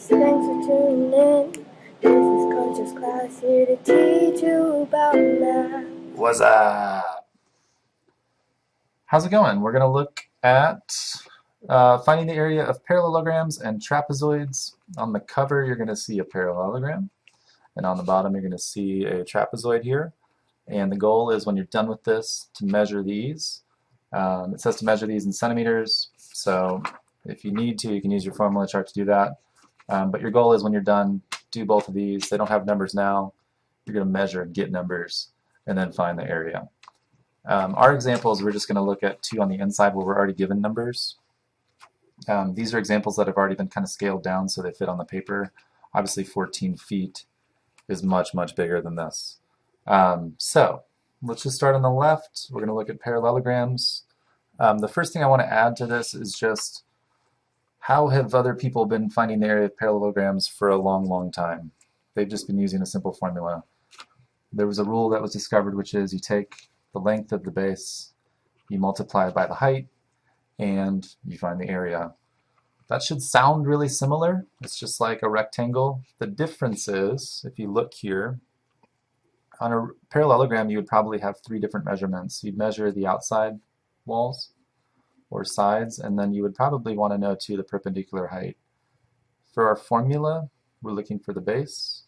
thanks for tuning in. This is Conscious Class here to teach you about math. What's up? How's it going? We're going to look at finding the area of parallelograms and trapezoids. On the cover, you're going to see a parallelogram, and on the bottom, you're going to see a trapezoid here. And the goal is when you're done with this to measure these. It says to measure these in centimeters, so if you need to, you can use your formula chart to do that. But your goal is when you're done, do both of these. They don't have numbers now. You're going to measure and get numbers, and then find the area. Our examples, we're just going to look at two on the inside where we're already given numbers. These are examples that have already been kind of scaled down so they fit on the paper. Obviously 14 feet is much, much bigger than this. So let's just start on the left. We're going to look at parallelograms. The first thing I want to add to this is just how have other people been finding the area of parallelograms for a long, long time? They've just been using a simple formula. There was a rule that was discovered, which is you take the length of the base, you multiply it by the height, and you find the area. That should sound really similar. It's just like a rectangle. The difference is, if you look here, on a parallelogram you would probably have three different measurements. You'd measure the outside walls or sides, and then you would probably want to know too the perpendicular height. For our formula, we're looking for the base,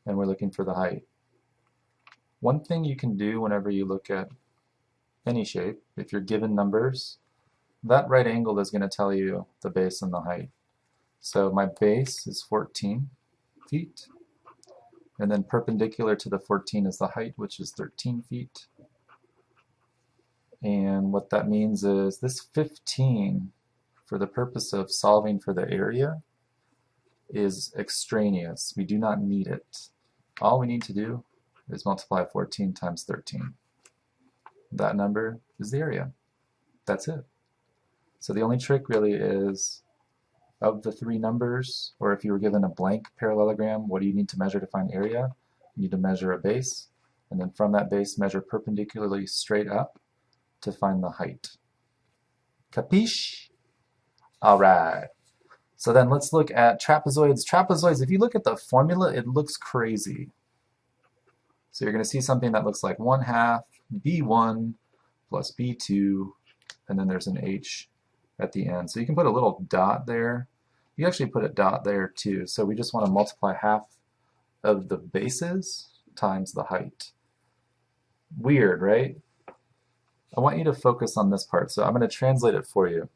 and we're looking for the height. One thing you can do whenever you look at any shape, if you're given numbers, that right angle is going to tell you the base and the height. So my base is 14 feet, and then perpendicular to the 14 is the height, which is 13 feet. And what that means is this 15, for the purpose of solving for the area, is extraneous. We do not need it. All we need to do is multiply 14 times 13. That number is the area. That's it. So the only trick really is, of the three numbers, or if you were given a blank parallelogram, what do you need to measure to find area? You need to measure a base, and then from that base measure perpendicularly straight up to find the height. Capiche? Alright. So then let's look at trapezoids. Trapezoids, if you look at the formula, it looks crazy. So you're going to see something that looks like 1/2 b1 plus b2, and then there's an h at the end. So you can put a little dot there. You actually put a dot there too. So we just want to multiply half of the bases times the height. Weird, right? I want you to focus on this part, so I'm going to translate it for you.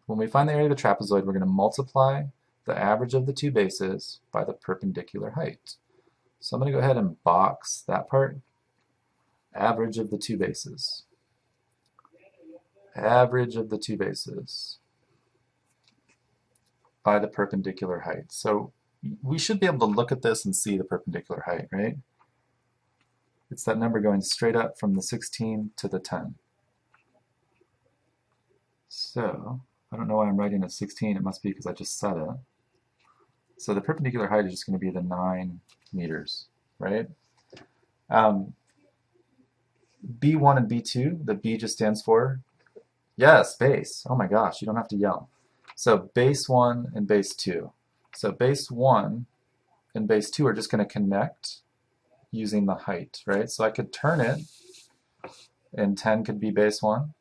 When we find the area of a trapezoid, we're going to multiply the average of the two bases by the perpendicular height. So I'm going to go ahead and box that part. Average of the two bases. Average of the two bases by the perpendicular height. So we should be able to look at this and see the perpendicular height, right? It's that number going straight up from the 16 to the 10. So I don't know why I'm writing a 16. It must be because I just said it. So the perpendicular height is just going to be the 9 meters, right? B1 and B2, the B just stands for, yes, base. Oh my gosh, you don't have to yell. So base 1 and base 2. So base 1 and base 2 are just going to connect using the height, right? So I could turn it, and 10 could be base 1,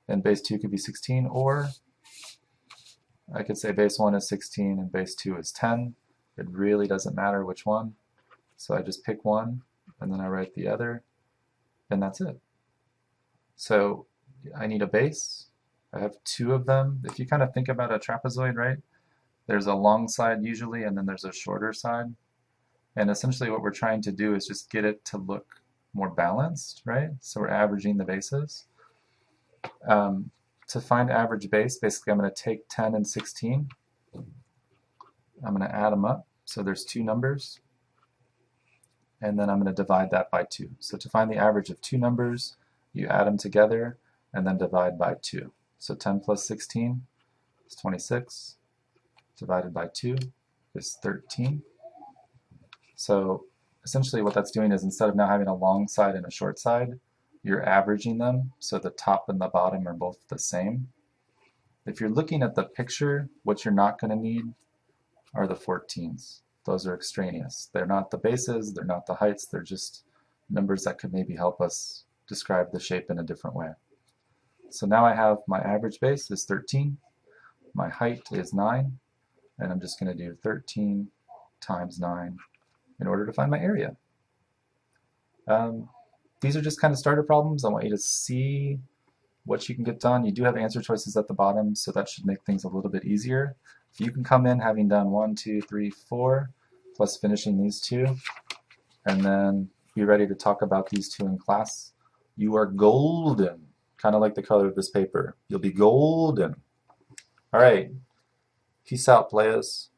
and base 2 could be 16, or I could say base 1 is 16 and base 2 is 10. It really doesn't matter which one. So I just pick one, and then I write the other, and that's it. So I need a base. I have two of them. If you kind of think about a trapezoid, right? There's a long side usually, and then there's a shorter side. And essentially what we're trying to do is just get it to look more balanced, right? So we're averaging the bases. To find average base, basically I'm going to take 10 and 16. I'm going to add them up. So there's two numbers. And then I'm going to divide that by 2. So to find the average of two numbers, you add them together and then divide by 2. So 10 plus 16 is 26. Divided by 2 is 13. So essentially what that's doing is instead of now having a long side and a short side, you're averaging them, so the top and the bottom are both the same. If you're looking at the picture, what you're not going to need are the 14s. Those are extraneous. They're not the bases, they're not the heights, they're just numbers that could maybe help us describe the shape in a different way. So now I have my average base is 13, my height is 9, and I'm just going to do 13 times 9 in order to find my area. These are just kind of starter problems. I want you to see what you can get done. You do have answer choices at the bottom, so that should make things a little bit easier. If you can come in having done 1, 2, 3, 4, plus finishing these two, and then be ready to talk about these two in class, you are golden. Kind of like the color of this paper. You'll be golden. All right. Peace out, players.